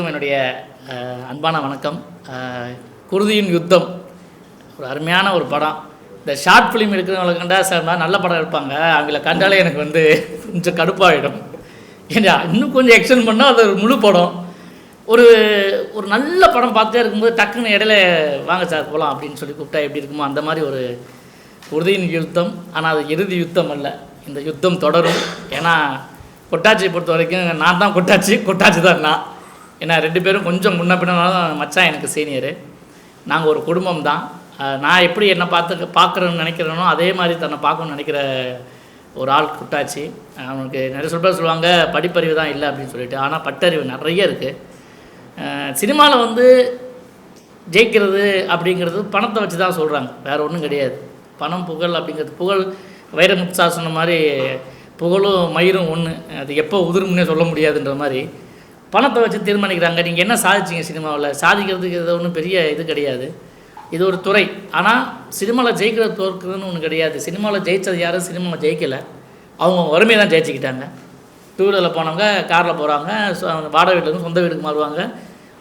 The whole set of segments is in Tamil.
என்னுடைய அன்பான வணக்கம். குருதியின் யுத்தம் ஒரு அருமையான ஒரு படம். இந்த ஷார்ட் ஃபிலிம் இருக்கிறவங்களை கண்டா சார் நல்ல படம் எடுப்பாங்க, அவங்கள கண்டாலே எனக்கு கொஞ்சம் கடுப்பாகிடும். ஏன்னா இன்னும் கொஞ்சம் எக்ஸ்டெண்ட் பண்ணால் அது ஒரு முழு படம். ஒரு ஒரு நல்ல படம் பார்த்துட்டே இருக்கும்போது டக்குன்னு இடையில வாங்க சார் போகலாம் அப்படின்னு சொல்லி கூப்பிட்டா எப்படி இருக்குமோ அந்த மாதிரி ஒரு குருதியின் யுத்தம். ஆனால் அது இறுதி யுத்தம் அல்ல, இந்த யுத்தம் தொடரும். ஏன்னா கொட்டாச்சியை பொறுத்த வரைக்கும் நான் தான் கொட்டாச்சி தான் நான். ஏன்னா 2 பேரும் கொஞ்சம் முன்ன பின்னாலும் மச்சான் எனக்கு சீனியரு. நாங்கள் ஒரு குடும்பம் தான். நான் எப்படி என்னை பார்க்குறேன்னு நினைக்கிறேனோ அதே மாதிரி தன்னை பார்க்கணுன்னு நினைக்கிற ஒரு ஆள் கொட்டாச்சி. அவனுக்கு நிறைய சொல்லுவாங்க படிப்பறிவு தான் இல்லை அப்படின்னு சொல்லிட்டு, ஆனால் பட்டறிவு நிறைய இருக்குது. சினிமாவில் ஜெயிக்கிறது அப்படிங்கிறது பணத்தை வச்சு தான் சொல்கிறாங்க, வேறு ஒன்றும் கிடையாது. பணம் புகழ் அப்படிங்கிறது, புகழ் வைரமுத்சா சொன்ன மாதிரி புகழும் மயிரும் ஒன்று, அது எப்போ உதிரும்னே சொல்ல முடியாதுன்ற மாதிரி பணத்தை வச்சு தீர்மானிக்கிறாங்க. நீங்கள் என்ன சாதிச்சிங்க சினிமாவில்? சாதிக்கிறதுக்கு இது ஒன்றும் பெரிய இது கிடையாது, இது ஒரு துறை. ஆனால் சினிமாவில் ஜெயிக்கிறது தோற்கிறதுன்னு ஒன்று கிடையாது. சினிமாவில் ஜெயித்தது யாரும் சினிமாவில் ஜெயிக்கலை, அவங்க வறுமையை தான் ஜெயிச்சிக்கிட்டாங்க. 2 வீலரில் போனவங்க காரில் போகிறாங்க, வாடகை வீட்டுக்கு சொந்த வீட்டுக்கு மாறுவாங்க.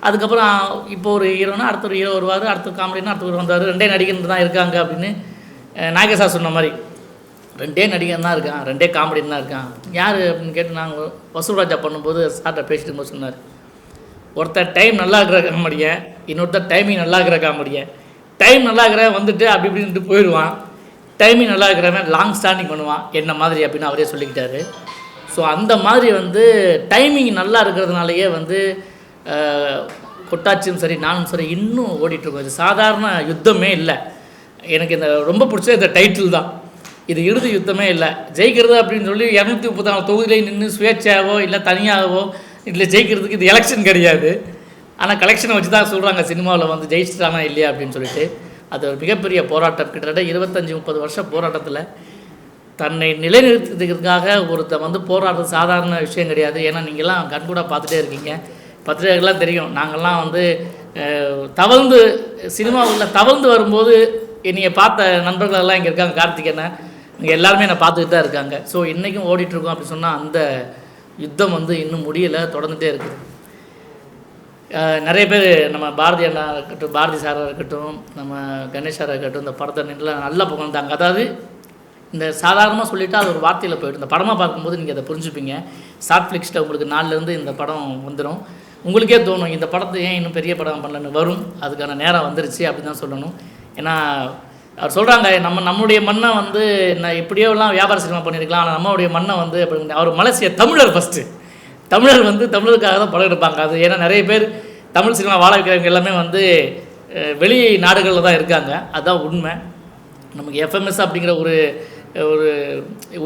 அதுக்கப்புறம் இப்போ ஒரு ஹீரோனா அடுத்த ஒரு ஹீரோ வருவார், அடுத்த காமெடினா அடுத்த ஒரு வந்தார். 2 நடிகர் தான் இருக்காங்க அப்படின்னு நாகேசா சொன்ன மாதிரி 2 நடிகன் தான் இருக்கான், 2 காமெடின்னு தான் இருக்கான். யார் அப்படின்னு கேட்டு நாங்கள் வசூல்ராஜா பண்ணும்போது சார்ட்ட பேசிட்டு இருக்கும்போது சொன்னார், ஒருத்தர் டைம் நல்லா இருக்கிற காமெடியை, இன்னொருத்தர் டைமிங் நல்லா இருக்கிற காமெடியை. டைம் நல்லா இருக்கிற வந்துட்டு அப்படி இப்படின்ட்டு போயிடுவான், டைமிங் நல்லா இருக்கிறவன் லாங் ஸ்டாண்டிங் பண்ணுவான் என்ன மாதிரி அப்படின்னு அவரே சொல்லிக்கிட்டாரு. ஸோ அந்த மாதிரி டைமிங் நல்லா இருக்கிறதுனாலேயே கொட்டாச்சியும் சரி நானும் சரி இன்னும் ஓடிட்டுருக்கோம். இது சாதாரண யுத்தமே இல்லை. எனக்கு இந்த ரொம்ப பிடிச்ச இந்த டைட்டில் தான், இது இறுதி யுத்தமே இல்லை. ஜெயிக்கிறது அப்படின்னு சொல்லி 234 தொகுதியிலே நின்று சுயேட்சையாவோ இல்லை தனியாகவோ இல்லை ஜெயிக்கிறதுக்கு இது எலெக்ஷன் கிடையாது. ஆனால் கலெக்ஷனை வச்சு தான் சொல்கிறாங்க சினிமாவில் ஜெயிச்சிட்டானா இல்லையா அப்படின்னு சொல்லிட்டு. அது ஒரு மிகப்பெரிய போராட்டம். கிட்டத்தட்ட 25-30 வருஷம் போராட்டத்தில் தன்னை நிலைநிறுத்துறதுக்காக ஒருத்தர் போராடுறது சாதாரண விஷயம் கிடையாது. ஏன்னா நீங்கள்லாம் கண்கூட பார்த்துட்டே இருக்கீங்க, பத்திரிகைகள்லாம் தெரியும். நாங்கள்லாம் தவழ்ந்து சினிமாவில் தவழ்ந்து வரும்போது நீங்கள் பார்த்த நண்பர்கள் எல்லாம் இங்கே இருக்காங்க, கார்த்திகேயனை இங்கே எல்லாருமே என்னை பார்த்துக்கிட்டு தான் இருக்காங்க. ஸோ இன்றைக்கும் ஓடிட்டுருக்கோம் அப்படின்னு சொன்னால் அந்த யுத்தம் இன்னும் முடியலை, தொடர்ந்துகிட்டே இருக்குது. நிறைய பேர் நம்ம பாரதி அண்ணா இருக்கட்டும், பாரதி சாராக இருக்கட்டும், நம்ம கணேஷ் சாராக இருக்கட்டும், இந்த படத்தை நல்லா புகழ்ந்தாங்க. அதாவது இந்த சாதாரணமாக சொல்லிவிட்டு அது ஒரு வார்த்தையில் போய்ட்டு, இந்த படமாக பார்க்கும்போது நீங்கள் அதை புரிஞ்சுப்பீங்க. ஷார்ட் ஃப்ளிக்ஸில் உங்களுக்கு 4லேருந்து இந்த படம் வந்துடும். உங்களுக்கே தோணும் இந்த படத்தை ஏன் இன்னும் பெரிய படம் பண்ணலன்னு. வரும், அதுக்கான நேரம் வந்துருச்சு அப்படி தான் சொல்லணும். ஏன்னா அவர் சொல்கிறாங்க நம்மளுடைய மண்ணை நான் எப்படியோலாம் வியாபார சினிமா பண்ணியிருக்கலாம், ஆனால் நம்மளுடைய மண்ணை அப்படி. அவர் மலேசியா தமிழர், ஃபஸ்ட்டு தமிழர் தமிழருக்காக தான் படம் எடுப்பாங்க. அது ஏன்னா நிறைய பேர் தமிழ் சினிமா வாழ வைக்கிறவங்க எல்லாமே வெளி நாடுகளில் தான் இருக்காங்க, அதுதான் உண்மை. நமக்கு எஃப்எம்எஸ் அப்படிங்கிற ஒரு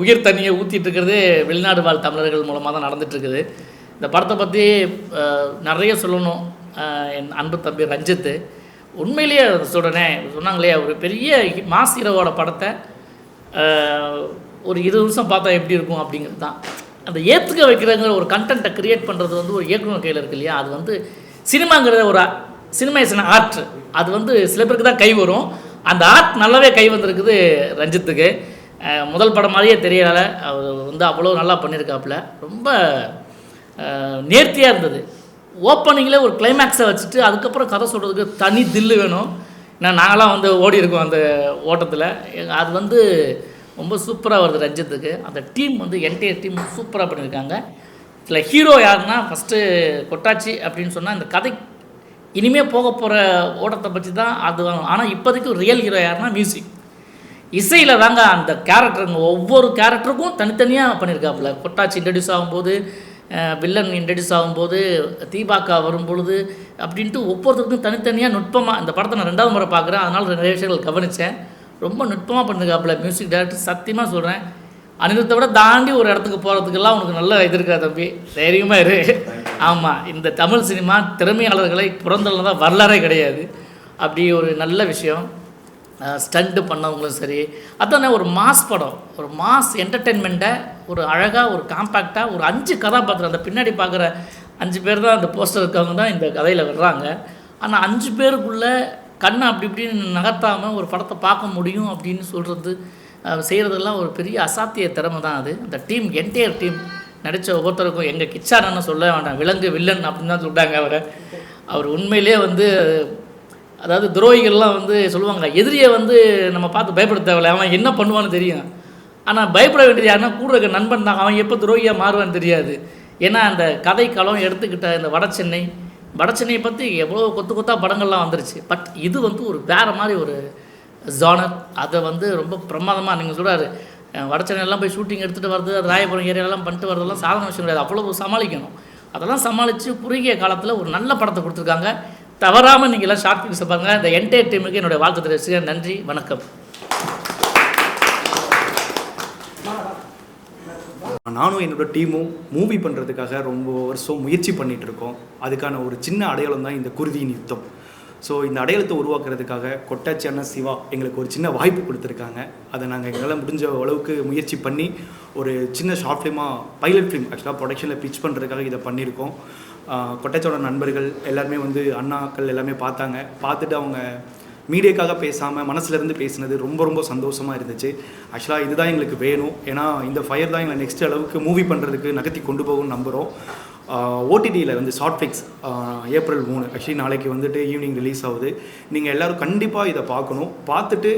உயிர் தண்ணியை ஊற்றிட்டு இருக்கிறது வெளிநாடு வாழ் தமிழர்கள் மூலமாக தான் நடந்துகிட்ருக்குது. இந்த படத்தை பற்றி நிறைய சொல்லணும். என் அன்பு தம்பி ரஞ்சித்து உண்மையிலேயே சொன்னாங்களே, ஒரு பெரிய மாஸ் ஹீரோவோட படத்தை ஒரு 20 நிமிஷம் பார்த்தா எப்படி இருக்கும் அப்படிங்கிறது தான். அந்த ஏற்றுக்க வைக்கிறங்கிற ஒரு கண்டென்ட்டை க்ரியேட் பண்ணுறது ஒரு இயக்குனர் கையில் இருக்குது இல்லையா. அது சினிமாங்கிறத ஒரு சினிமேஷன் ஆர்ட், அது சில பேருக்கு தான் கை வரும். அந்த ஆர்ட் நல்லாவே கை வந்திருக்குது ரஞ்சித்துக்கு. முதல் படம் மாதிரியே தெரியலை, அவர் அவ்வளோ நல்லா பண்ணியிருக்காப்புல. ரொம்ப நேர்த்தியாக இருந்தது. ஓப்பனிங்கில் ஒரு கிளைமேக்ஸை வச்சுட்டு அதுக்கப்புறம் கதை சொல்கிறதுக்கு தனி தில்லு வேணும். ஏன்னா நாங்களாம் ஓடி இருக்கோம் அந்த ஓட்டத்தில். அது ரொம்ப சூப்பராக வருது ரஞ்சித்துக்கு. அந்த டீம் என்டையர் டீம் சூப்பராக பண்ணியிருக்காங்க. இதில் ஹீரோ யாருன்னா ஃபஸ்ட்டு கொட்டாச்சி அப்படின்னு சொன்னால் இந்த கதை இனிமேல் போக போகிற ஓட்டத்தை பற்றி தான் அது. ஆனால் இப்போதைக்கு ரியல் ஹீரோ யாருன்னா மியூசிக், இசையில் தாங்க. அந்த கேரக்டருங்க ஒவ்வொரு கேரக்டருக்கும் தனித்தனியாக பண்ணியிருக்காப்புல. கொட்டாச்சி இன்ட்ரடியூஸ் ஆகும்போது, வில்லன் இன்ட்ரடியூஸ் ஆகும்போது, தீபாக்கா வரும்பொழுது அப்படின்ட்டு ஒவ்வொருத்தருக்கும் தனித்தனியாக நுட்பமாக. இந்த படத்தை நான் 2வது முறை பார்க்குறேன், அதனால் நிறைய விஷயங்கள் கவனித்தேன். ரொம்ப நுட்பமாக பண்ணியிருக்காப்புல மியூசிக் டைரக்டர். சத்தியமாக சொல்கிறேன், அனிருத்தை விட தாண்டி ஒரு இடத்துக்கு போகிறதுக்கெல்லாம் உனக்கு நல்ல இது இருக்கா தம்பி, தைரியமாக இரு. ஆமாம், இந்த தமிழ் சினிமா திறமையாளர்களை புறந்தள்ளதான் வரலாறே கிடையாது. அப்படி ஒரு நல்ல விஷயம். ஸ்டண்ட்டு பண்ணவங்களும் சரி, அதானே ஒரு மாஸ் படம், ஒரு மாஸ் என்டர்டெயின்மெண்ட்டை ஒரு அழகாக ஒரு காம்பேக்டாக ஒரு 5 கதாபாத்திரம். அந்த பின்னாடி பார்க்குற 5 பேர் தான் அந்த போஸ்டர் இருக்கவங்க தான் இந்த கதையில் வர்றாங்க. ஆனால் 5 பேருக்குள்ளே கண்ணை அப்படி இப்படின்னு நகர்த்தாமல் ஒரு படத்தை பார்க்க முடியும் அப்படின்னு சொல்கிறது செய்கிறதெல்லாம் ஒரு பெரிய அசாத்திய திறமை தான் அது. அந்த டீம் என்டையர் டீம் நடித்த ஒவ்வொருத்தருக்கும் எங்கள் கிச்சாரன்னு சொல்ல வேண்டாம், விலங்கு வில்லன் அப்படின்னு தான் சொல்லிட்டாங்க அவரை. அவர் உண்மையிலே வந்து அதாவது துரோகிகள்லாம் வந்து சொல்லுவாங்க, எதிரியை வந்து நம்ம பார்த்து பயப்பட தேவையில்லை, அவன் என்ன பண்ணுவான்னு தெரியும். ஆனால் பயப்பட வேண்டியது யாருன்னா கூட இருக்க நண்பன் தான். அவன் எப்போ துரோகியாக மாறுவான்னு தெரியாது. ஏன்னா அந்த கதை களம் எடுத்துக்கிட்ட இந்த வடச்சென்னை பற்றி எவ்வளோ கொத்தாக படங்கள்லாம் வந்துருச்சு. பட் இது வந்து ஒரு வேறு மாதிரி ஒரு ஜானர். அதை வந்து ரொம்ப பிரமாதமாக நீங்கள் சொல்கிறாரு, வடச்சென்னையெல்லாம் போய் ஷூட்டிங் எடுத்துகிட்டு வர்றது, அது ராயபுரம் ஏரியாலாம் பண்ணிட்டு வரதெல்லாம் சாதாரண விஷயம் கிடையாது. அவ்வளோ சமாளிக்கணும். அதெல்லாம் சமாளித்து குறுகிய காலத்தில் ஒரு நல்ல படத்தை கொடுத்துருக்காங்க. தவறாமல் நீங்கள்லாம் ஷார்ட் ஃபிலிம்ஸை பாருங்கள். இந்த என்டையர் டீமுக்கு என்னுடைய வாழ்த்து தெரிவிச்சுக்கிறேன். நன்றி, வணக்கம். நானும் என்னோடய டீமும் மூவி பண்ணுறதுக்காக ரொம்ப வருஷம் முயற்சி பண்ணிகிட்ருக்கோம். அதுக்கான ஒரு சின்ன அடையாளம் தான் இந்த குருதியின் யுத்தம். ஸோ இந்த அடையாளத்தை உருவாக்குறதுக்காக கொட்டாச்சி அண்ணா சிவா எங்களுக்கு ஒரு சின்ன வாய்ப்பு கொடுத்துருக்காங்க. அதை நாங்கள் எங்களால் முடிஞ்ச அளவுக்கு முயற்சி பண்ணி ஒரு சின்ன ஷார்ட் ஃபிலிமாக, பைலட் ஃபிலிம் ஆக்சுவலாக ப்ரொடக்ஷனில் பிச் பண்ணுறதுக்காக இதை பண்ணியிருக்கோம். கொட்டாச்சியோட நண்பர்கள் எல்லாருமே வந்து அண்ணாக்கள் எல்லாமே பார்த்தாங்க. பார்த்துட்டு அவங்க மீடியாக்காக பேசாமல் மனசுலேருந்து பேசினது ரொம்ப சந்தோஷமாக இருந்துச்சு. ஆக்சுவலாக இதுதான் எங்களுக்கு வேணும். ஏன்னா இந்த ஃபயர் தான் எங்களை நெக்ஸ்ட் அளவுக்கு மூவி பண்ணுறதுக்கு நகர்த்தி கொண்டு போகும்னு நம்புகிறோம். ஓடிடியில் வந்து ஷார்ட் ஃபிக்ஸ் April 3 ஆக்சுவலி நாளைக்கு வந்துட்டு ஈவினிங் ரிலீஸ் ஆகுது. நீங்கள் எல்லோரும் கண்டிப்பாக இதை பார்க்கணும். பார்த்துட்டு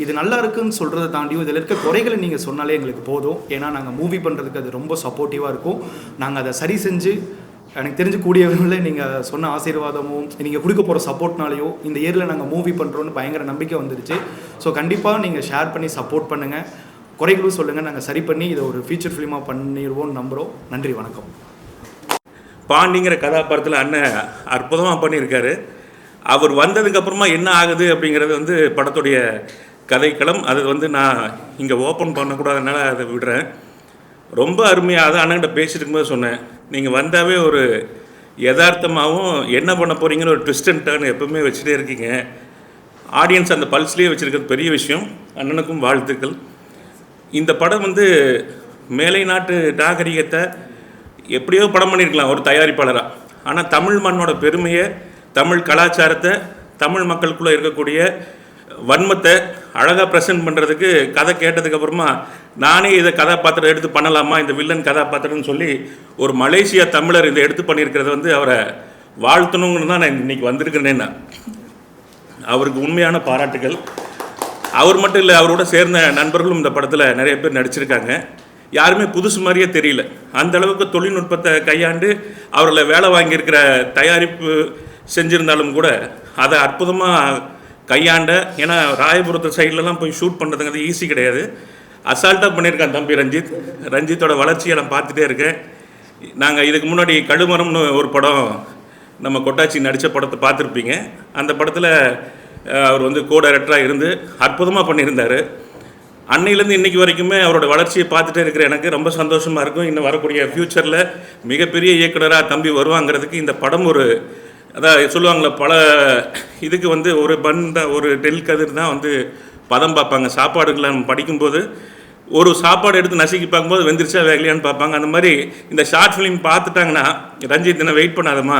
இது நல்லா இருக்குன்னு சொல்கிறத தாண்டியும் இதில் இருக்க குறைகளை நீங்கள் சொன்னாலே எங்களுக்கு போதும். ஏன்னா நாங்கள் மூவி பண்ணுறதுக்கு அது ரொம்ப சப்போர்ட்டிவாக இருக்கும். நாங்கள் அதை சரி செஞ்சு எனக்கு தெரிஞ்சு கூடியவர்களில் நீங்கள் சொன்ன ஆசீர்வாதமும் நீங்கள் கொடுக்க போகிற சப்போர்ட்னாலேயோ இந்த இயரில் நாங்கள் மூவி பண்ணுறோன்னு பயங்கர நம்பிக்கை வந்துருச்சு. ஸோ கண்டிப்பாக நீங்கள் ஷேர் பண்ணி சப்போர்ட் பண்ணுங்கள், குறைகளும் சொல்லுங்கள். நாங்கள் சரி பண்ணி இதை ஒரு ஃபீச்சர் ஃபிலிமாக பண்ணிடுவோம்னு நம்புகிறோம். நன்றி, வணக்கம். பாண்டிங்கிற கதாபாத்திரத்தில் அண்ணன் அற்புதமாக பண்ணியிருக்காரு. அவர் வந்ததுக்கப்புறமா என்ன ஆகுது அப்படிங்கிறது வந்து படத்துடைய கதைக்களம். அது வந்து நான் இங்கே ஓப்பன் பண்ணக்கூடாதனால அதை விடுறேன். ரொம்ப அருமையாக அதை அண்ணன்கிட்ட பேசிட்டு இருக்கும்போது சொன்னேன், நீங்கள் வந்தாவே ஒரு யதார்த்தமாகவும் என்ன பண்ண போகிறீங்கன்னு ஒரு ட்விஸ்ட் அண்ட் டர்ன் எப்பவுமே வச்சுட்டே இருக்கீங்க. ஆடியன்ஸ் அந்த பல்ஸ்லேயே வச்சுருக்கிறது பெரிய விஷயம். அண்ணனுக்கும் வாழ்த்துக்கள். இந்த படம் வந்து மேலை நாட்டு நாகரிகத்தை எப்படியோ படம் பண்ணியிருக்கலாம் ஒரு தயாரிப்பாளராக. ஆனால் தமிழ் மண்ணோட பெருமையை, தமிழ் கலாச்சாரத்தை, தமிழ் மக்களுக்குள்ளே இருக்கக்கூடிய வன்மத்தை அழகாக ப்ரெசென்ட் பண்ணுறதுக்கு கதை கேட்டதுக்கப்புறமா நானே இதை கதாபாத்திரம் எடுத்து பண்ணலாமா, இந்த வில்லன் கதாபாத்திரம்னு சொல்லி ஒரு மலேசியா தமிழர் இதை எடுத்து பண்ணியிருக்கிறது வந்து அவரை வாழ்த்தணுங்கன்னு தான் நான் இன்றைக்கி வந்திருக்கிறேன்னா அவருக்கு உண்மையான பாராட்டுகள். அவர் மட்டும் இல்லை, அவரோட சேர்ந்த நண்பர்களும் இந்த படத்தில் நிறைய பேர் நடிச்சிருக்காங்க. யாருமே புதுசு மாதிரியே தெரியல. அந்த அளவுக்கு தொழில்நுட்பத்தை கையாண்டு அவர்களை வேலை வாங்கியிருக்கிற தயாரிப்பு செஞ்சுருந்தாலும் கூட அதை அற்புதமாக கையாண்ட. ஏன்னா ராயபுரத்து சைட்லலாம் போய் ஷூட் பண்ணுறதுங்கிறது ஈஸி கிடையாது. அசால்ட்டாக பண்ணியிருக்கான் தம்பி ரஞ்சித்தோட வளர்ச்சியை நான் பார்த்துட்டே இருக்கேன். நாங்கள் இதுக்கு முன்னாடி கழுமரம்னு ஒரு படம் நம்ம கொட்டாச்சி நடித்த படத்தை பார்த்துருப்பீங்க. அந்த படத்தில் அவர் வந்து கோ டைரக்டராக இருந்து அற்புதமாக பண்ணியிருந்தார். அன்னையிலேருந்து இன்றைக்கி வரைக்குமே அவரோட வளர்ச்சியை பார்த்துட்டே இருக்கிற எனக்கு ரொம்ப சந்தோஷமாக இருக்கும். இன்னும் வரக்கூடிய ஃப்யூச்சரில் மிகப்பெரிய இயக்குனராக தம்பி வருவாங்கிறதுக்கு இந்த படம் ஒரு, அதான் சொல்லுவாங்களே, பல இதுக்கு வந்து ஒரு ஒரு டெல் கதிர் தான் வந்து பதம் பார்ப்பாங்க. சாப்பாடுகளை நம்ம படிக்கும்போது ஒரு சாப்பாடு எடுத்து நசுக்கி பார்க்கும்போது வெந்திரிச்சா வேகலையான்னு பார்ப்பாங்க. அந்த மாதிரி இந்த ஷார்ட் ஃபிலிம் பார்த்துட்டாங்கன்னா ரஞ்சித் என்ன வெயிட் பண்ணாதம்மா,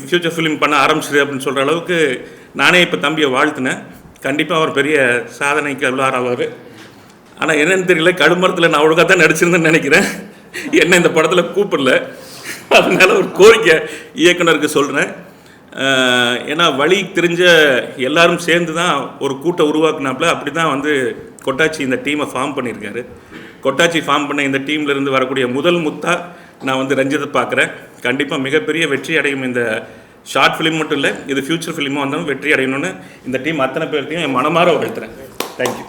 ஃப்யூச்சர் ஃபிலிம் பண்ண ஆரம்பிச்சிடு அப்படின்னு சொல்கிற அளவுக்கு நானே இப்போ தம்பியை வாழ்த்தினேன். கண்டிப்பாக அவர் பெரிய சாதனைக்கு உள்ளாராவார். ஆனால் என்னென்னு தெரியல, கழுமரத்தில் நான் ஒழுங்காக தான் நடிச்சிருந்தேன்னு நினைக்கிறேன். என்ன இந்த படத்தில் கூப்பிடல. அதனால ஒரு கோரிக்கை இயக்குனருக்கு சொல்கிறேன். ஏன்னா வழி தெரிஞ்ச எல்லாரும் சேர்ந்து தான் ஒரு கூட்டம் உருவாக்குனாப்புல. அப்படி தான் வந்து கொட்டாச்சி இந்த டீமை ஃபார்ம் பண்ணியிருக்காரு. கொட்டாச்சி ஃபார்ம் பண்ண இந்த டீம்லேருந்து வரக்கூடிய முதல் முத்தாக நான் வந்து ரஞ்சித்தை பார்க்குறேன். கண்டிப்பாக மிகப்பெரிய வெற்றி அடையும். இந்த ஷார்ட் ஃபிலிம் மட்டும் இல்லை, இது ஃப்யூச்சர் ஃபிலிமாக வந்தாலும் வெற்றி அடையணும்னு இந்த டீம் அத்தனை பேர்த்தையும் என் மனமாற வாழ்த்துறேன். தேங்க்யூ.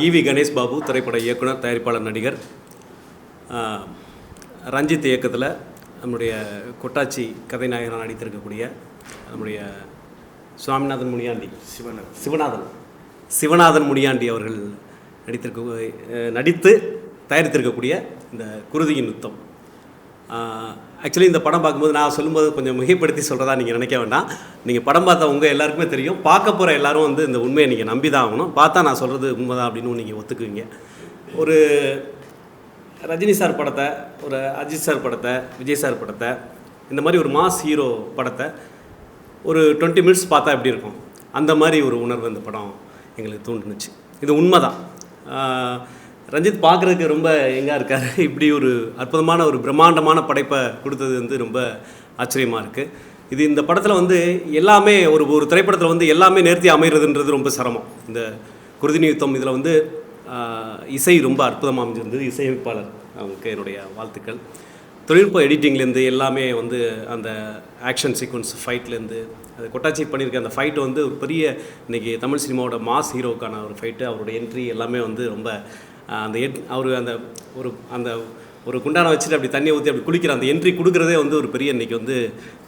ஈவி கணேஷ் பாபு, திரைப்பட இயக்குனர், தயாரிப்பாளர், நடிகர். ரஞ்சித் இயக்கத்தில் நம்முடைய கொட்டாச்சி கதைநாயகனாக நடித்திருக்கக்கூடிய நம்முடைய சுவாமிநாதன் முனியாண்டி, சிவநாதன் முனியாண்டி அவர்கள் நடித்து தயாரித்திருக்கக்கூடிய இந்த குருதியின் யுத்தம். ஆக்சுவலி இந்த படம் பார்க்கும்போது நான் சொல்லும்போது கொஞ்சம் மிகைப்படுத்தி சொல்கிறதா நீங்கள் நினைக்க வேண்டாம். நீங்கள் படம் பார்த்தா உங்கள் எல்லாருக்குமே தெரியும். பார்க்க போகிற எல்லாரும் வந்து இந்த உண்மையை நீங்கள் நம்பி தான் ஆகணும். பார்த்தா நான் சொல்கிறது உண்மைதான் அப்படின்னு நீங்கள் ஒத்துக்குவீங்க. ஒரு ரஜினி சார் படத்தை, ஒரு அஜித் சார் படத்தை, விஜய் சார் படத்தை, இந்த மாதிரி ஒரு மாஸ் ஹீரோ படத்தை ஒரு 20 மினிட்ஸ் பார்த்தா எப்படி இருக்கும், அந்த மாதிரி ஒரு உணர்வு இந்த படம் எங்களுக்கு தோன்றுனுச்சு. இது உண்மை தான். ரஞ்சித் பார்க்குறதுக்கு ரொம்ப எங்கே இருக்கார். இப்படி ஒரு அற்புதமான ஒரு பிரம்மாண்டமான படைப்பை கொடுத்தது வந்து ரொம்ப ஆச்சரியமாக இருக்குது. இது இந்த படத்தில் வந்து எல்லாமே ஒரு திரைப்படத்தில் வந்து எல்லாமே நேர்த்தி அமைகிறதுன்றது ரொம்ப சிரமம். இந்த குருதியின் யுத்தம் இதில் வந்து இசை ரொம்ப அற்புதமாக அமைஞ்சிருந்தது. இசையமைப்பாளர் அவங்களுக்கு என்னுடைய வாழ்த்துக்கள். தொழில்நுட்ப எடிட்டிங்லேருந்து எல்லாமே வந்து அந்த ஆக்ஷன் சீக்வன்ஸ் ஃபைட்லேருந்து அது கொட்டாச்சி பண்ணியிருக்க அந்த ஃபைட்டு வந்து ஒரு பெரிய இன்றைக்கி தமிழ் சினிமாவோட மாஸ் ஹீரோக்கான ஒரு ஃபைட்டு. அவரோட என்ட்ரி எல்லாமே வந்து ரொம்ப அவர் அந்த ஒரு குண்டானை வச்சுட்டு அப்படி தண்ணியை ஊற்றி அப்படி குளிக்கிற அந்த என்ட்ரி கொடுக்குறதே வந்து ஒரு பெரிய இன்றைக்கி வந்து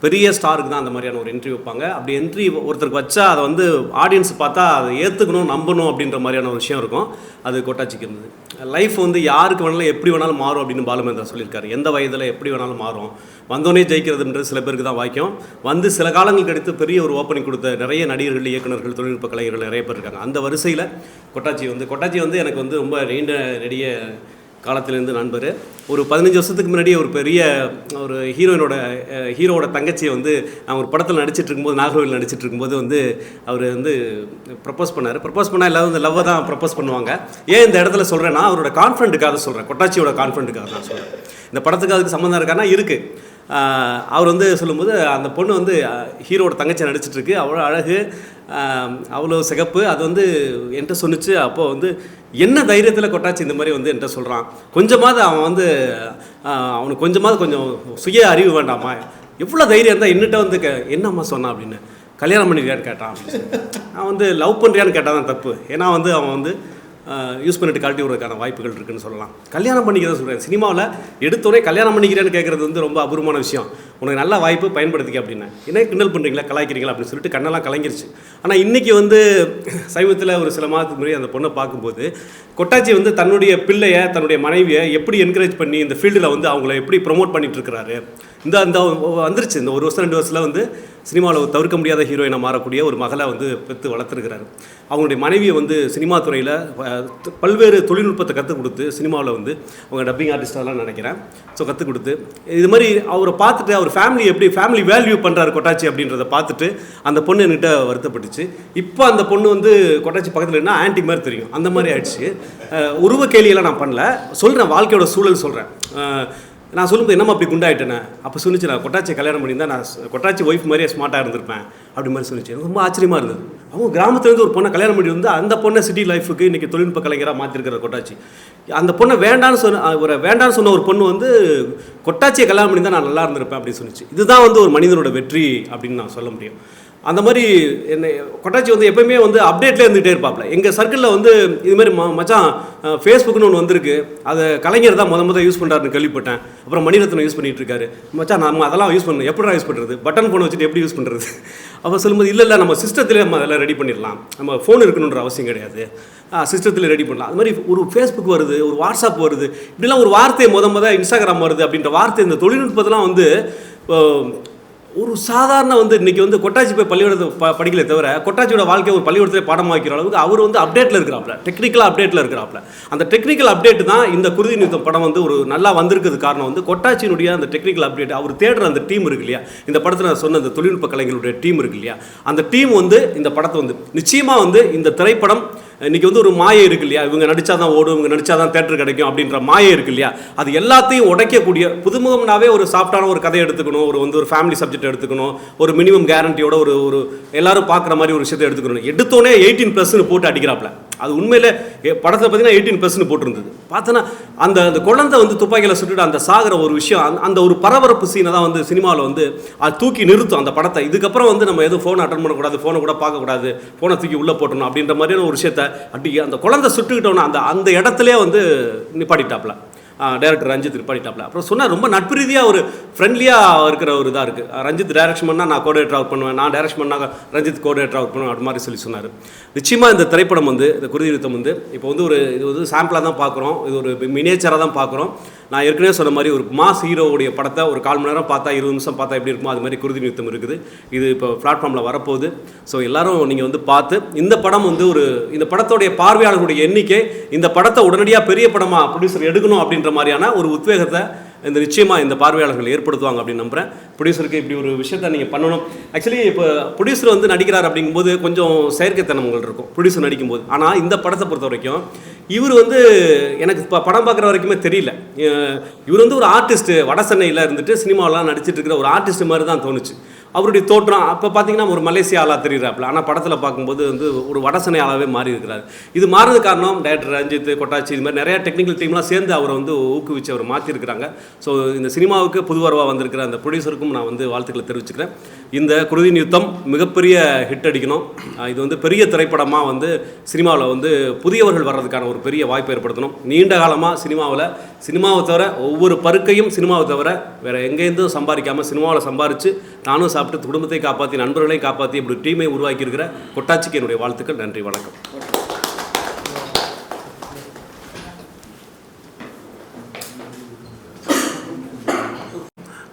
பெரிய ஸ்டாருக்கு தான் அந்த மாதிரியான ஒரு என்ட்ரி வைப்பாங்க. அப்படி என்ட்ரி ஒருத்தருக்கு வச்சா அதை வந்து ஆடியன்ஸ் பார்த்தா அதை ஏற்றுக்கணும் நம்பணும் அப்படின்ற மாதிரியான ஒரு விஷயம் இருக்கும். அது கொட்டாச்சிக்கு இருந்தது. லைஃப் வந்து யாருக்கு வேணாலும் எப்படி வேணாலும் மாறும் அப்படின்னு பாலுமேந்திரா சொல்லியிருக்காரு. எந்த வயதில் எப்படி வேணாலும் மாறும். வந்தோடனே ஜெயிக்கிறதுன்றது சில பேருக்கு தான் வாய்க்கும். வந்து சில காலங்கள் கழித்து பெரிய ஒரு ஓப்பனிங் கொடுத்த நிறைய நடிகர்கள், இயக்குநர்கள், தொழில்நுட்ப கலைஞர்கள் நிறைய பேர் இருக்காங்க. அந்த வரிசையில் கொட்டாச்சி வந்து எனக்கு வந்து ரொம்ப நீண்ட நெடிய காலத்திலேருந்து நண்பர். ஒரு 15 வருஷத்துக்கு முன்னாடியே ஒரு பெரிய ஒரு ஹீரோவோட தங்கச்சியை வந்து நான் ஒரு படத்தில் நடிச்சிட்டு இருக்கும்போது, நாகர்கோவில் நடிச்சிட்டு இருக்கும்போது வந்து அவர் வந்து ப்ரப்போஸ் பண்ணால் எல்லாரும் இந்த லவ்வை தான் ப்ரப்போஸ் பண்ணுவாங்க. ஏன் இந்த இடத்துல சொல்கிறேன்னா அவரோட கான்ஃபிடென்ட்டுக்காக சொல்கிறேன். கொட்டாச்சியோட கான்ஃபிடென்ட்டுக்காக நான் சொல்கிறேன். இந்த படத்துக்கு அதுக்கு சம்மந்தம் இருக்கான்னா இருக்குது. அவர் வந்து சொல்லும்போது அந்த பொண்ணு வந்து ஹீரோட தங்கச்சி நடிச்சிட்ருக்கு. அவ்வளோ அழகு, அவ்வளோ சிகப்பு. அது வந்து என்கிட்ட சொன்னிச்சு. அப்போது வந்து என்ன தைரியத்தில் கொட்டாச்சி இந்த மாதிரி வந்து என்கிட்ட சொல்கிறான். கொஞ்சமாவது அவன் வந்து அவனுக்கு கொஞ்சம் சுய அறிவு வேண்டாமா? எவ்வளோ தைரியம் இருந்தால் என்னட்ட வந்து என்னம்மா சொன்னான் அப்படின்னு. கல்யாணம் பண்ணிக்கிறியான்னு கேட்டான் அப்படின்னு. நான் வந்து லவ் பண்ணுறியான்னு கேட்டால் தான் தப்பு. ஏன்னா வந்து அவன் வந்து யூஸ் பண்ணிட்டு கழட்டி விடுறதுக்கான வாய்ப்புகள் இருக்குதுன்னு சொல்லலாம். கல்யாணம் பண்ணிக்கிறத சொல்கிறேன். சினிமாவில் எடுத்தோடனே கல்யாணம் பண்ணிக்கிறேன்னு கேட்குறது வந்து ரொம்ப அபூர்வமான விஷயம். உனக்கு நல்ல வாய்ப்பு பயன்படுத்திக்க அப்படின்னா என்ன கிண்டல் பண்ணுறீங்களா, கலாய்க்கிறீங்களா அப்படின்னு சொல்லிட்டு கண்ணெல்லாம் கலங்கிருச்சு. ஆனால் இன்றைக்கி வந்து சமீபத்தில் ஒரு சில மாதத்துக்கு முன்னாடி அந்த பொண்ணை பார்க்கும்போது கொட்டாச்சி வந்து தன்னுடைய பிள்ளையை, தன்னுடைய மனைவியை எப்படி என்கரேஜ் பண்ணி இந்த ஃபீல்டில் வந்து அவங்கள எப்படி ப்ரொமோட் பண்ணிகிட்ருக்கிறாரு. இந்த வந்துருச்சு. இந்த 1 வருஷம் 2 வருஷத்தில் வந்து சினிமாவில் தவிர்க்க முடியாத ஹீரோயினாக மாறக்கூடிய ஒரு மகளை வந்து பெற்று வளர்த்துருக்கிறாரு. அவங்களுடைய மனைவியை வந்து சினிமா துறையில் பல்வேறு தொழில்நுட்பத்தை கற்றுக் கொடுத்து சினிமாவில் வந்து அவங்க டப்பிங் ஆர்டிஸ்டாலாம் நினைக்கிறேன். ஸோ கற்றுக் கொடுத்து இது மாதிரி அவரை பார்த்துட்டு அவர் ஃபேமிலி வேல்யூ பண்ணுறாரு கொட்டாச்சி அப்படின்றத பார்த்துட்டு அந்த பொண்ணு என்கிட்ட வருத்தப்பட்டுச்சு. இப்போ அந்த பொண்ணு வந்து கொட்டாச்சி பக்கத்தில் என்ன ஆன்டி மாதிரி தெரியும், அந்த மாதிரி ஆயிடுச்சு. உருவ கேலியெல்லாம் நான் பண்ணல, சொல்கிறேன், வாழ்க்கையோட சூழல் சொல்கிறேன். நான் சொல்லும்போது என்னம்மா அப்படி குண்டாயிட்டேனே. அப்போ சொன்னிச்சு, நான் கொட்டாச்சி கல்யாணம் பண்ணியிருந்தா நான் கொட்டாச்சி ஒய்ஃப் மாதிரியே ஸ்மார்ட்டாக இருந்திருப்பேன் அப்படி மாதிரி சொன்னிச்சு. எனக்கு ரொம்ப ஆச்சரியமாக இருந்தது. அவங்க கிராமத்துலேருந்து ஒரு பொண்ணை கல்யாணம் பண்ணி வந்து அந்த பொண்ணை சிட்டி லைஃபுக்கு இன்றைக்கி தொழில்நுட்ப கலைஞராக மாற்றிருக்கிற கொட்டாச்சி. அந்த பொண்ணை வேண்டான்னு சொன்ன ஒரு பொண்ணு வந்து கொட்டாச்சியை கல்யாணம் பண்ணி தான் நான் நல்லா இருந்திருப்பேன் அப்படின்னு சொன்னிச்சு. இதுதான் வந்து ஒரு மனிதனோட வெற்றி அப்படின்னு நான் சொல்ல முடியும். அந்த மாதிரி என்னை கொட்டாச்சி வந்து எப்போயுமே வந்து அப்டேட்லேயே இருந்துகிட்டே இருப்பாப்ல. எங்கள் சர்க்கிளில் வந்து இதுமாதிரி மச்சான் ஃபேஸ்புக்குன்னு ஒன்று வந்திருக்கு, அதை கலைஞர் தான் முதல் யூஸ் பண்ணுறாருன்னு கேள்விப்பட்டேன். அப்புறம் மணிரத்னம் யூஸ் பண்ணிகிட்டு இருக்காரு. மச்சான் நம்ம அதெல்லாம் யூஸ் பண்ணணும், எப்படா யூஸ் பண்ணுறது, பட்டன் ஃபோனை வச்சுட்டு எப்படி யூஸ் பண்ணுறது? அப்போ சொல்லும்போது இல்லை நம்ம சிஸ்டத்திலே நம்ம அதெல்லாம் ரெடி பண்ணிடலாம், நம்ம ஃபோன் இருக்கணுன்ற அவசியம் கிடையாது, சிஸ்டத்தில் ரெடி பண்ணலாம். அது மாதிரி ஒரு ஃபேஸ்புக் வருது, ஒரு வாட்ஸ்அப் வருது, இப்படிலாம் ஒரு வார்த்தை இன்ஸ்டாகிராம் வருது அப்படின்ற வார்த்தை இந்த தொழில்நுட்பத்தெல்லாம் வந்து ஒரு சாதாரண வந்து இன்றைக்கி வந்து கொட்டாச்சி போய் பள்ளிக்கூடத்தை படிக்கல தவிர கொட்டாச்சியோட வாழ்க்கை ஒரு பள்ளிக்கூடத்தில் பாடம் வைக்கிற அளவுக்கு அவர் வந்து அப்டேட்டில் இருக்கிறாப்ல, டெக்னிக்கலாக அப்டேட்டில் இருக்கிறாப்ல. அந்த டெக்னிக்கல் அப்டேட் தான் இந்த குருதியின் யுத்தம் படம் வந்து ஒரு நல்லா வந்திருக்கிறது காரணம் வந்து கொட்டாச்சியினுடைய அந்த டெக்னிக்கல் அப்டேட். அவர் தேடுற அந்த டீம் இருக்கு இல்லையா, இந்த படத்தில் நான் சொன்ன அந்த தொழில்நுட்ப கலைஞர்களுடைய டீம் இருக்கு இல்லையா, அந்த டீம் வந்து இந்த படத்தை வந்து நிச்சயமாக வந்து இந்த திரைப்படம் இன்றைக்கி வந்து ஒரு மாயை இருக்கு இல்லையா, இவங்க நடித்தா தான் ஓடும், இவங்க நடித்தா தான் தேட்டர் கிடைக்கும் அப்படின்ற மாயை இருக்கு இல்லையா, அது எல்லாத்தையும் உடைக்கக்கூடிய புதுமுகம்னாவே ஒரு சாஃப்டான ஒரு கதை எடுத்துக்கணும், ஒரு ஃபேமிலி சப்ஜெக்ட் எடுத்துக்கணும், ஒரு மினிமம் கேரண்டியோட ஒரு எல்லாரும் பார்க்குற மாதிரி ஒரு விஷயத்தை எடுத்துக்கணும். எடுத்தோடனே 18+ போட்டு அடிக்கிறாப்ல. அது உண்மையிலே படத்தில் பார்த்தீங்கன்னா 18+ போட்டிருந்தது. பார்த்தோன்னா அந்த குழந்தை வந்து துப்பாக்கியில் சுட்டுட்டு அந்த சாகிற ஒரு விஷயம், அந்த ஒரு பரபரப்பு சீனை தான் வந்து சினிமாவில் வந்து அது தூக்கி நிறுத்தும் அந்த படத்தை. இதுக்கப்புறம் வந்து நம்ம எதுவும் ஃபோனை அட்டன் பண்ணக்கூடாது, ஃபோனை கூட பார்க்கக்கூடாது, ஃபோனை தூக்கி உள்ளே போட்டணும் அப்படின்ற மாதிரியான ஒரு விஷயத்தை அப்படி அந்த குழந்தை சுட்டுக்கிட்டோன்னா அந்த இடத்துலேயே வந்து நிப்பாட்டிட்டாப்ல டைரக்டர் ரஞ்சித் நிப்பாட்டிட்டாப்ல. அப்புறம் சொன்னால் ரொம்ப நட்பு ரீதியாக ஒரு ஃப்ரெண்ட்லியாக இருக்கிற ஒரு இதாக இருக்குது. ரஞ்சித் டைரக்ஷன் பண்ணால் நான் கோஆர்டினேட்டர் ஒர்க் பண்ணுவேன், நான் டைரக்ஷன் பண்ணால் ரஞ்சித் கோஆர்டினேட்டர் ஒர்க் பண்ணுவேன், அது மாதிரி சொன்னார். நிச்சயமாக இந்த திரைப்படம் வந்து இந்த குருதி யுத்தம் வந்து இப்போ வந்து இது வந்து சாம்பிளாக தான் பார்க்குறோம், இது ஒரு மினியேச்சராக தான் பார்க்குறோம். நான் ஏற்கனவே சொன்ன மாதிரி ஒரு மாஸ் ஹீரோவுடைய படத்தை ஒரு 1/4 மணி நேரம் பார்த்தா 20 நிமிஷம் பார்த்தா எப்படி இருக்குமோ அது மாதிரி குருதி யுத்தம் இருக்குது. இது இப்போ பிளாட்ஃபார்மில் வரப்போகுது. ஸோ எல்லோரும் நீங்கள் வந்து பார்த்து இந்த படம் வந்து இந்த படத்தோடைய பார்வையாளர்களுடைய எண்ணிக்கை இந்த படத்தை உடனடியாக பெரிய படமாக ப்ரொடியூசர் எடுக்கணும் அப்படின்ற மாதிரியான ஒரு உத்வேகத்தை இந்த நிச்சயமாக இந்த பார்வையாளர்கள் ஏற்படுத்துவாங்க அப்படின்னு நம்புகிறேன். ப்ரொடியூசருக்கு இப்படி ஒரு விஷயத்தை நீங்கள் பண்ணணும். ஆக்சுவலி இப்போ ப்ரொடியூசர் வந்து நடிக்கிறார் அப்படிங்கும்போது கொஞ்சம் செயற்கைத்தனங்கள் இருக்கும் ப்ரொடியூசர் நடிக்கும்போது. ஆனால் இந்த படத்தை பொறுத்த வரைக்கும் இவர் வந்து எனக்கு இப்போ படம் பார்க்குற வரைக்குமே தெரியல, இவர் வந்து ஒரு ஆர்டிஸ்ட்டு, வட சென்னையில் இருந்துட்டு சினிமாவெலாம் நடிச்சிட்டு இருக்கிற ஒரு ஆர்டிஸ்ட் மாதிரி தான் தோணுச்சு. அவருடைய தோற்றம் அப்போ பார்த்தீங்கன்னா ஒரு மலேசியா ஆளாக தெரிகிறாப்புல, ஆனால் படத்தில் பார்க்கும்போது வந்து ஒரு வடசனை ஆளாகவே மாறி இருக்கிறார். இது மாறுறது காரணம் டைரக்டர் ரஞ்சித், கொட்டாச்சி, இது மாதிரி நிறையா டெக்னிக்கல் டீம்லாம் சேர்ந்து அவரை வந்து ஊக்குவிச்சு அவர் மாற்றிருக்கிறாங்க. ஸோ இந்த சினிமாவுக்கு புதுவரவாக வந்திருக்கிற அந்த ப்ரொடியூசருக்கும் நான் வந்து வாழ்த்துக்களை தெரிவிச்சுக்கிறேன். இந்த குருதியின் யுத்தம் மிகப்பெரிய ஹிட் அடிக்கணும். இது வந்து பெரிய திரைப்படமாக வந்து சினிமாவில் வந்து புதியவர்கள் வர்றதுக்கான ஒரு பெரிய வாய்ப்பை ஏற்படுத்தணும். நீண்ட காலமாக சினிமாவை தவிர ஒவ்வொரு பருக்கையும் சினிமாவை தவிர வேறு எங்கேருந்தும் சம்பாதிக்காமல் சினிமாவில் சம்பாரித்து தானும் சாப்பிட்டு குடும்பத்தை காப்பாற்றி நண்பர்களையும் காப்பாற்றி இப்படி டீமை உருவாக்கியிருக்கிற கொட்டாச்சிக்கு என்னுடைய வாழ்த்துக்கள். நன்றி, வணக்கம்.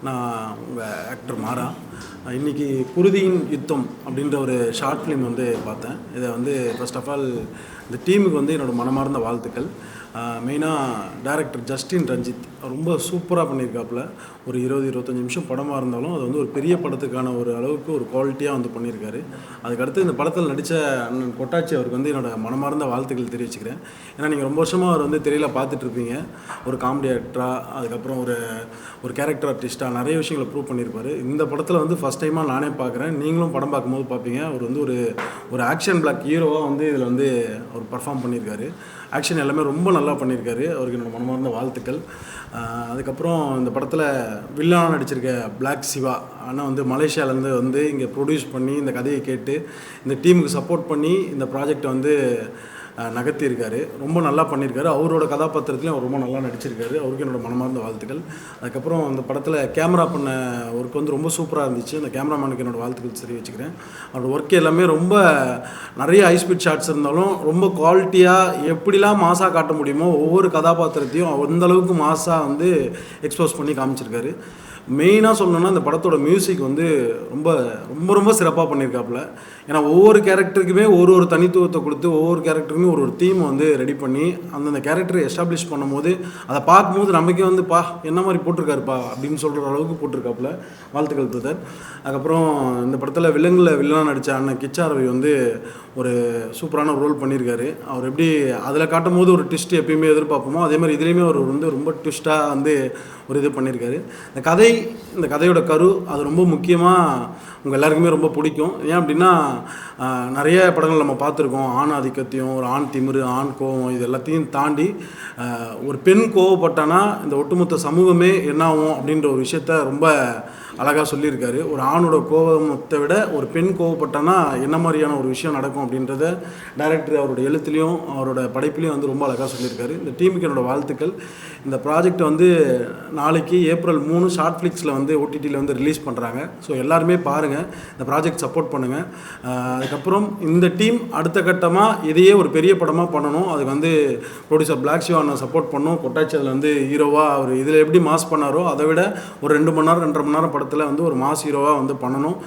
நான் உங்கள் ஆக்டர் மாறா. இன்றைக்கி குருதியின் யுத்தம் அப்படின்ற ஒரு ஷார்ட் ஃபிலிம் வந்து பார்த்தேன். இதை வந்து ஃபர்ஸ்ட் ஆஃப் ஆல் இந்த டீமுக்கு வந்து என்னோடய மனமார்ந்த வாழ்த்துக்கள். மெயினாக டைரக்டர் ஜஸ்டின் ரஞ்சித் ரொம்ப சூப்பராக பண்ணியிருக்காப்புல. ஒரு 20-25 நிமிஷம் படமாக இருந்தாலும் அது வந்து ஒரு பெரிய படத்துக்கான ஒரு அளவுக்கு ஒரு குவாலிட்டியாக வந்து பண்ணியிருக்காரு. அதுக்கடுத்து இந்த படத்தில் நடித்த அண்ணன் கொட்டாச்சி அவருக்கு வந்து என்னோடய மனமார்ந்த வாழ்த்துக்கள் தெரிவிச்சுக்கிறேன். ஏன்னா நீங்கள் ரொம்ப வருஷமாக அவர் வந்து தெரியல பார்த்துட்ருப்பீங்க. ஒரு காமெடி ஆக்டராக, அதுக்கப்புறம் ஒரு கேரக்டர் ஆர்டிஸ்ட்டாக நிறைய விஷயங்களை ப்ரூவ் பண்ணியிருப்பார். இந்த படத்தில் வந்து ஃபஸ்ட் டைமாக நானே பார்க்குறேன், நீங்களும் படம் பார்க்கும்போது பார்ப்பீங்க. அவர் வந்து ஒரு ஆக்ஷன் பிளாக் ஹீரோவாக வந்து இதில் வந்து அவர் பர்ஃபார்ம் பண்ணியிருக்காரு. ஆக்ஷன் எல்லாமே ரொம்ப நல்லா பண்ணியிருக்காரு. அவருக்கு என்னோடய மனமார்ந்த வாழ்த்துக்கள். அதுக்கப்புறம் இந்த படத்தில் வில்லனாக நடிச்சிருக்க பிளாக் சிவா ஆனால் வந்து மலேசியாவிலேருந்து வந்து இங்கே ப்ரொடியூஸ் பண்ணி இந்த கதையை கேட்டு இந்த டீமுக்கு சப்போர்ட் பண்ணி இந்த ப்ராஜெக்டை வந்து நகர்த்தியிருக்காரு. ரொம்ப நல்லா பண்ணியிருக்காரு. அவரோட கதாபாத்திரத்துலையும் அவர் ரொம்ப நல்லா நடிச்சிருக்காரு. அவருக்கு என்னோடய மனமார்ந்த வாழ்த்துக்கள். அதுக்கப்புறம் அந்த படத்தில் கேமரா பண்ண ஒர்க் வந்து ரொம்ப சூப்பராக இருந்துச்சு. அந்த கேமராமேனுக்கு என்னோடய வாழ்த்துக்கள் சரி வச்சுக்கிறேன். அவரோட ஒர்க் எல்லாமே ரொம்ப நிறைய ஹைஸ்பீட் ஷாட்ஸ் இருந்தாலும் ரொம்ப குவாலிட்டியாக எப்படிலாம் மாசாக காட்ட முடியுமோ ஒவ்வொரு கதாபாத்திரத்தையும் அந்தளவுக்கு மாசாக வந்து எக்ஸ்போஸ் பண்ணி காமிச்சிருக்காரு. மெயினாக சொல்லணுன்னா இந்த படத்தோட மியூசிக் வந்து ரொம்ப ரொம்ப ரொம்ப சிறப்பாக பண்ணியிருக்காப்புல. ஏன்னா ஒவ்வொரு கேரக்டருக்குமே ஒரு தனித்துவத்தை கொடுத்து ஒவ்வொரு கேரக்டருக்குமே ஒரு தீமை வந்து ரெடி பண்ணி அந்தந்த கேரக்டரை எஸ்டாப்ளிஷ் பண்ணும்போது அதை பார்க்கும்போது நமக்கே வந்து என்ன மாதிரி போட்டிருக்காருப்பா அப்படின்னு சொல்கிற அளவுக்கு போட்டிருக்காப்புல. வாழ்த்துக்கள் பிரதர். அதுக்கப்புறம் இந்த படத்தில் வில்லனாக நடித்த அண்ணன் கிச்சா ரவி வந்து ஒரு சூப்பரான ரோல் பண்ணியிருக்காரு. அவர் எப்படி அதில் காட்டும் போது ஒரு ட்விஸ்ட் எப்பயுமே எதிர்பார்ப்போமோ அதே மாதிரி இதுலேயுமே அவர் வந்து ரொம்ப ட்விஸ்ட்டாக வந்து ஒரு இது பண்ணியிருக்காரு. இந்த கதையோட கரு அது ரொம்ப முக்கியமாக உங்கள் எல்லாருக்குமே ரொம்ப பிடிக்கும். ஏன் அப்படின்னா நிறைய படங்கள் நம்ம பார்த்துருக்கோம். ஆண் ஆதிக்கத்தையும் ஒரு ஆண் திமிரு, ஆண் கோவம் இது எல்லாத்தையும் தாண்டி ஒரு பெண் கோவப்பட்டானா இந்த ஒட்டுமொத்த சமூகமே என்ன ஆகும் அப்படின்ற ஒரு விஷயத்த ரொம்ப அழகாக சொல்லியிருக்காரு. ஒரு ஆணோட கோபத்தை விட ஒரு பெண் கோவப்பட்டானா என்ன மாதிரியான ஒரு விஷயம் நடக்கும் அப்படின்றத டைரக்டர் அவரோட எழுத்துலேயும் அவரோட படைப்புலையும் வந்து ரொம்ப அழகாக சொல்லியிருக்காரு. இந்த டீமுக்கு என்னோடய வாழ்த்துக்கள். இந்த ப்ராஜெக்ட் வந்து நாளைக்கு ஏப்ரல் 3 ஷார்ட் ஃப்ளிக்ஸில் வந்து OTTயில் வந்து ரிலீஸ் பண்ணுறாங்க. ஸோ எல்லாருமே பாருங்கள், இந்த ப்ராஜெக்ட் சப்போர்ட் பண்ணுங்கள். அதுக்கப்புறம் இந்த டீம் அடுத்த கட்டமாக இதையே ஒரு பெரிய படமாக பண்ணணும். அதுக்கு வந்து ப்ரொடியூசர் பிளாக் சிவானை சப்போர்ட் பண்ணணும். கொட்டாச்சி அதில் வந்து ஹீரோவாக அவர் இதில் எப்படி மாஸ் பண்ணாரோ அதை விட ஒரு 2 மணி நேரம் 2.5 மணி நேரம் படத்தில் வந்து ஒரு மாஸ் ஹீரோவாக வந்து பண்ணணும்.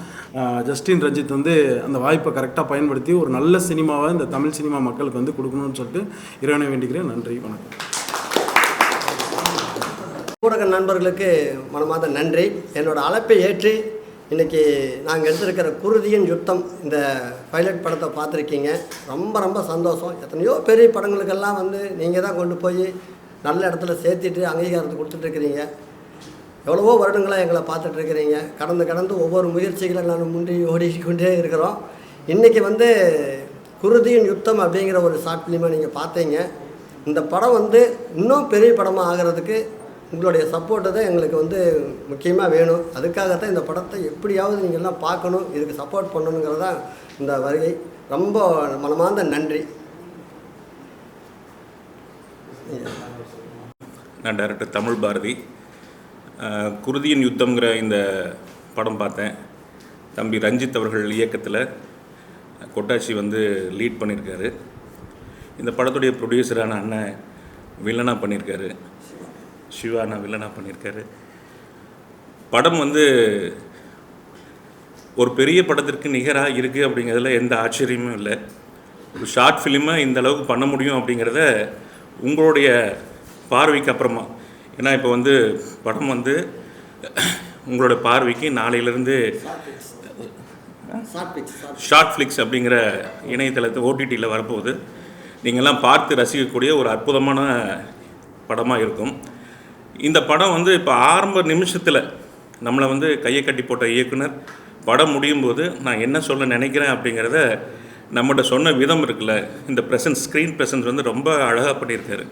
ஜஸ்டின் ரஞ்சித் வந்து அந்த வாய்ப்பை கரெக்டாக பயன்படுத்தி ஒரு நல்ல சினிமாவை இந்த தமிழ் சினிமா மக்களுக்கு வந்து கொடுக்கணும்னு சொல்லிட்டு இறைவனை வேண்டிக்கிறேன். நன்றி, வணக்கம். ஊடக நண்பர்களுக்கு மனமார்ந்த நன்றி. என்னோடய அழைப்பை ஏற்றி இன்றைக்கி நாங்கள் எடுத்திருக்கிற குருதியின் யுத்தம் இந்த பைலட் படத்தை பார்த்துருக்கீங்க. ரொம்ப ரொம்ப சந்தோஷம். எத்தனையோ பெரிய படங்களுக்கெல்லாம் வந்து நீங்கள் தான் கொண்டு போய் நல்ல இடத்துல சேர்த்திட்டு அங்கீகாரத்தை கொடுத்துட்ருக்கிறீங்க. எவ்வளவோ வருடங்களாக எங்களை பார்த்துட்ருக்கிறீங்க. கடந்து ஒவ்வொரு முயற்சிகளை நான் முந்தி ஓடிக்கொண்டே இருக்கிறோம். இன்றைக்கி வந்து குருதியின் யுத்தம் அப்படிங்கிற ஒரு ஷார்ட் ஃபிலிமை நீங்கள் பார்த்தீங்க. இந்த படம் வந்து இன்னும் பெரிய படமாக ஆகிறதுக்கு உங்களுடைய சப்போர்ட்டு தான் எங்களுக்கு வந்து முக்கியமாக வேணும். அதுக்காகத்தான் இந்த படத்தை எப்படியாவது நீங்கள் எல்லாம் பார்க்கணும், இதுக்கு சப்போர்ட் பண்ணணுங்கிறது தான் இந்த வருகை. ரொம்ப மனமார்ந்த நன்றி. நான் டைரக்டர் தமிழ் பாரதி. குருதியின் யுத்தம்ங்கிற இந்த படம் பார்த்தேன். தம்பி ரஞ்சித் அவர்கள் இயக்கத்தில் கொட்டாச்சி வந்து லீட் பண்ணியிருக்காரு. இந்த படத்துடைய ப்ரொடியூசரான அண்ணன் வில்லனாக பண்ணியிருக்காரு. சிவானா வில்லனாக பண்ணியிருக்காரு. படம் வந்து ஒரு பெரிய படத்திற்கு நிகராக இருக்குது அப்படிங்கிறதுல எந்த ஆச்சரியமும் இல்லை. ஒரு ஷார்ட் ஃபிலிமை இந்த அளவுக்கு பண்ண முடியும் அப்படிங்கிறத உங்களுடைய பார்வைக்கு அப்புறமா ஏன்னா இப்போ வந்து படம் வந்து உங்களோட பார்வைக்கு நாளையிலேருந்து ஷார்ட் ஃப்ளிக்ஸ் அப்படிங்கிற இணையதளத்தை ஓடிடியில் வரப்போகுது. நீங்கள்லாம் பார்த்து ரசிக்கக்கூடிய ஒரு அற்புதமான படமாக இருக்கும். இந்த படம் வந்து இப்போ ஆரம்ப நிமிஷத்தில் நம்மளை வந்து கையை கட்டி போட்ட இயக்குனர் படம் முடியும் போது நான் என்ன சொல்ல நினைக்கிறேன் அப்படிங்கிறத நம்மகிட்ட சொன்ன விதம் இருக்குல்ல, இந்த ப்ரெசன்ஸ், ஸ்க்ரீன் ப்ரெசன்ஸ் வந்து ரொம்ப அழகாக பண்ணியிருக்காரு.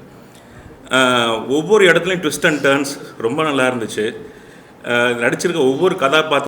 ஒவ்வொரு இடத்துலையும் ட்விஸ்ட் அண்ட் டர்ன்ஸ் ரொம்ப நல்லா இருந்துச்சு. நடிச்சிருக்க ஒவ்வொரு கதாபாத்திரம்